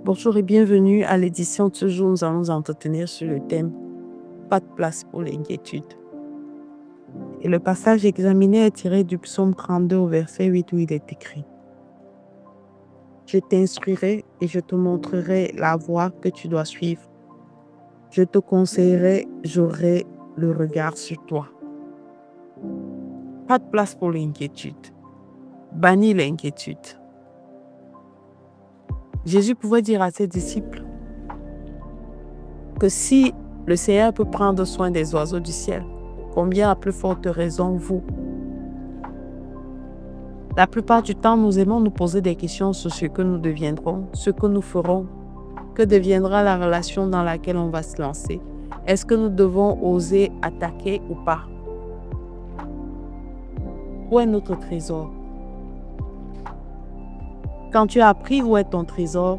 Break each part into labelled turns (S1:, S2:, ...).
S1: Bonjour et bienvenue à l'édition de ce jour. Nous allons nous entretenir sur le thème « Pas de place pour l'inquiétude ». Et le passage examiné est tiré du psaume 32 au verset 8 où il est écrit « Je t'instruirai et je te montrerai la voie que tu dois suivre. Je te conseillerai, j'aurai le regard sur toi. » Pas de place pour l'inquiétude. Bannis l'inquiétude. Jésus pouvait dire à ses disciples que si le Seigneur peut prendre soin des oiseaux du ciel, combien à plus forte raison vous? La plupart du temps, nous aimons nous poser des questions sur ce que nous deviendrons, ce que nous ferons, que deviendra la relation dans laquelle on va se lancer. Est-ce que nous devons oser attaquer ou pas? Où est notre trésor? Quand tu as appris où est ton trésor,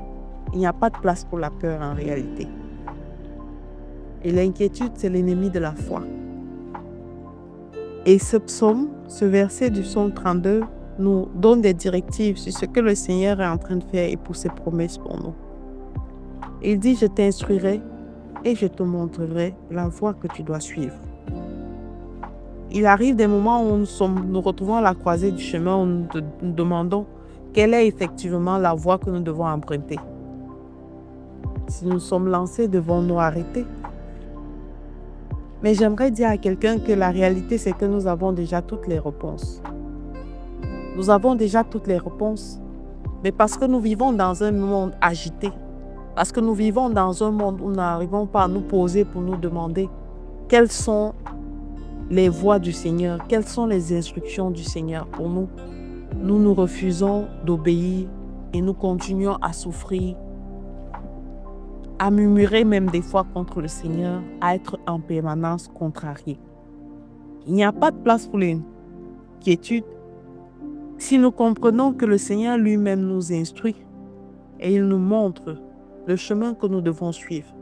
S1: il n'y a pas de place pour la peur en réalité. Et l'inquiétude, c'est l'ennemi de la foi. Et ce psaume, ce verset du psaume 32, nous donne des directives sur ce que le Seigneur est en train de faire et pour ses promesses pour nous. Il dit, je t'instruirai et je te montrerai la voie que tu dois suivre. Il arrive des moments où nous retrouvons à la croisée du chemin, où nous demandons quelle est effectivement la voie que nous devons emprunter. Si nous sommes lancés, devons-nous arrêter? Mais j'aimerais dire à quelqu'un que la réalité, c'est que nous avons déjà toutes les réponses. Nous avons déjà toutes les réponses, mais parce que nous vivons dans un monde agité, parce que nous vivons dans un monde où nous n'arrivons pas à nous poser pour nous demander quelles sont les voies du Seigneur, quelles sont les instructions du Seigneur pour nous, nous refusons d'obéir et nous continuons à souffrir, à murmurer même des fois contre le Seigneur, à être en permanence contrariés. Il n'y a pas de place pour l'inquiétude si nous comprenons que le Seigneur lui-même nous instruit et il nous montre le chemin que nous devons suivre.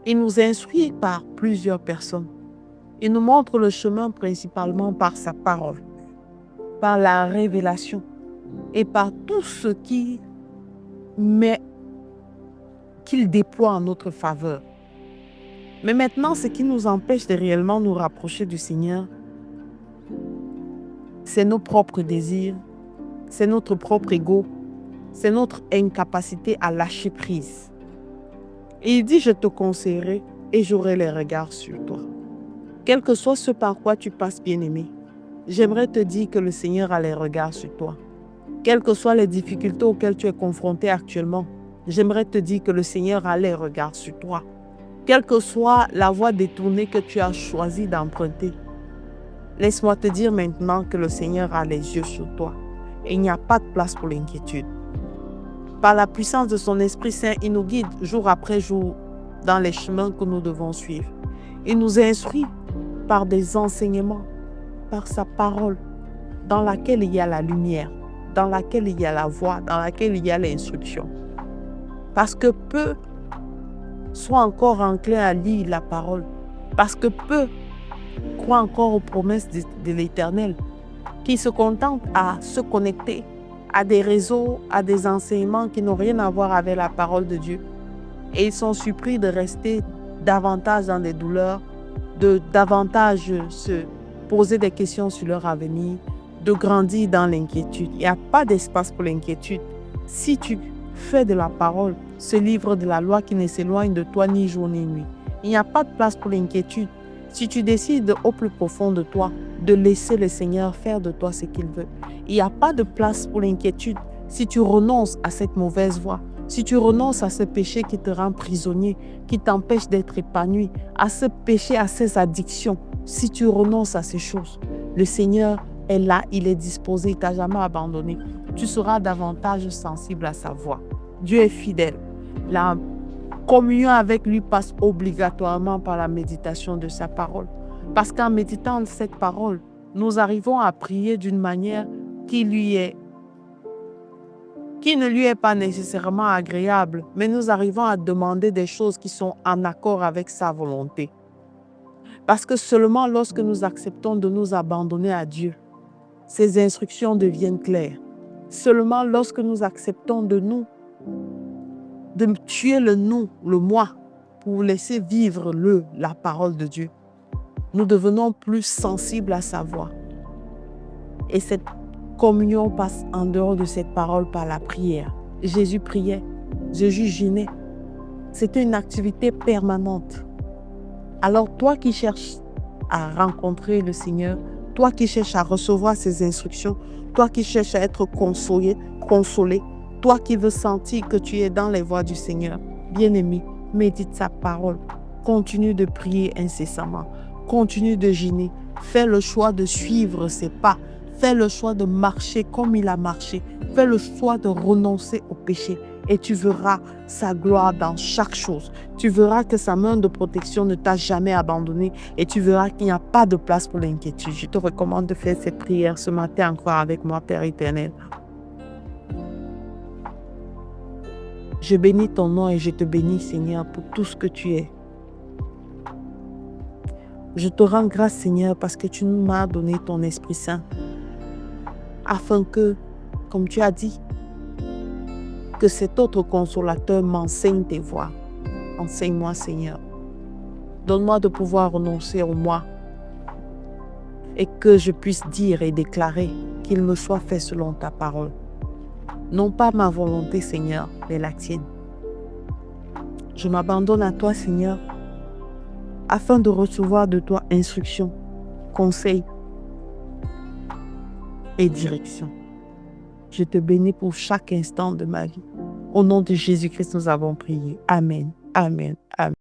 S1: Il nous instruit par plusieurs personnes. Il nous montre le chemin principalement par sa parole, par la révélation et par tout ce qu'il déploie en notre faveur. Mais maintenant, ce qui nous empêche de réellement nous rapprocher du Seigneur, c'est nos propres désirs, c'est notre propre ego, c'est notre incapacité à lâcher prise. Et il dit, je te conseillerai et j'aurai les regards sur toi. Quel que soit ce par quoi tu passes, bien-aimé, j'aimerais te dire que le Seigneur a les regards sur toi. Quelles que soient les difficultés auxquelles tu es confronté actuellement, j'aimerais te dire que le Seigneur a les regards sur toi. Quelle que soit la voie détournée que tu as choisi d'emprunter, laisse-moi te dire maintenant que le Seigneur a les yeux sur toi et il n'y a pas de place pour l'inquiétude. Par la puissance de son Esprit Saint, il nous guide jour après jour dans les chemins que nous devons suivre. Il nous instruit par des enseignements, par sa parole, dans laquelle il y a la lumière, dans laquelle il y a la voie, dans laquelle il y a l'instruction. Parce que peu soient encore enclins à lire la parole, parce que peu croient encore aux promesses de l'Éternel, qui se contentent à se connecter à des réseaux, à des enseignements qui n'ont rien à voir avec la parole de Dieu. Et ils sont surpris de rester davantage dans des douleurs, de davantage se poser des questions sur leur avenir, de grandir dans l'inquiétude. Il n'y a pas d'espace pour l'inquiétude. Si tu fais de la parole ce livre de la loi qui ne s'éloigne de toi ni jour ni nuit, il n'y a pas de place pour l'inquiétude. Si tu décides au plus profond de toi de laisser le Seigneur faire de toi ce qu'il veut, il n'y a pas de place pour l'inquiétude. Si tu renonces à cette mauvaise voie, si tu renonces à ce péché qui te rend prisonnier, qui t'empêche d'être épanoui, à ce péché, à ces addictions, si tu renonces à ces choses, le Seigneur est là, il est disposé, il ne t'a jamais abandonné. Tu seras davantage sensible à sa voix. Dieu est fidèle. La communion avec lui passe obligatoirement par la méditation de sa parole. Parce qu'en méditant cette parole, nous arrivons à prier d'une manière qui ne lui est pas nécessairement agréable, mais nous arrivons à demander des choses qui sont en accord avec sa volonté. Parce que seulement lorsque nous acceptons de nous abandonner à Dieu, ses instructions deviennent claires. Seulement lorsque nous acceptons de nous de tuer le nous, le moi, pour laisser vivre la parole de Dieu. Nous devenons plus sensibles à sa voix. Et cette communion passe en dehors de cette parole par la prière. Jésus priait, Jésus jeûnait. C'était une activité permanente. Alors toi qui cherches à rencontrer le Seigneur, toi qui cherches à recevoir ses instructions, toi qui cherches à être consolé, toi qui veux sentir que tu es dans les voies du Seigneur, bien-aimé, médite sa parole. Continue de prier incessamment. Continue de jeûner. Fais le choix de suivre ses pas. Fais le choix de marcher comme il a marché. Fais le choix de renoncer au péché. Et tu verras sa gloire dans chaque chose. Tu verras que sa main de protection ne t'a jamais abandonné. Et tu verras qu'il n'y a pas de place pour l'inquiétude. Je te recommande de faire cette prière ce matin encore avec moi, Père éternel. Je bénis ton nom et je te bénis, Seigneur, pour tout ce que tu es. Je te rends grâce, Seigneur, parce que tu m'as donné ton Esprit Saint, afin que, comme tu as dit, que cet autre consolateur m'enseigne tes voies. Enseigne-moi, Seigneur. Donne-moi de pouvoir renoncer au moi et que je puisse dire et déclarer qu'il me soit fait selon ta parole. Non pas ma volonté, Seigneur, mais la tienne. Je m'abandonne à toi, Seigneur, afin de recevoir de toi instruction, conseil et direction. Je te bénis pour chaque instant de ma vie. Au nom de Jésus-Christ, nous avons prié. Amen. Amen. Amen.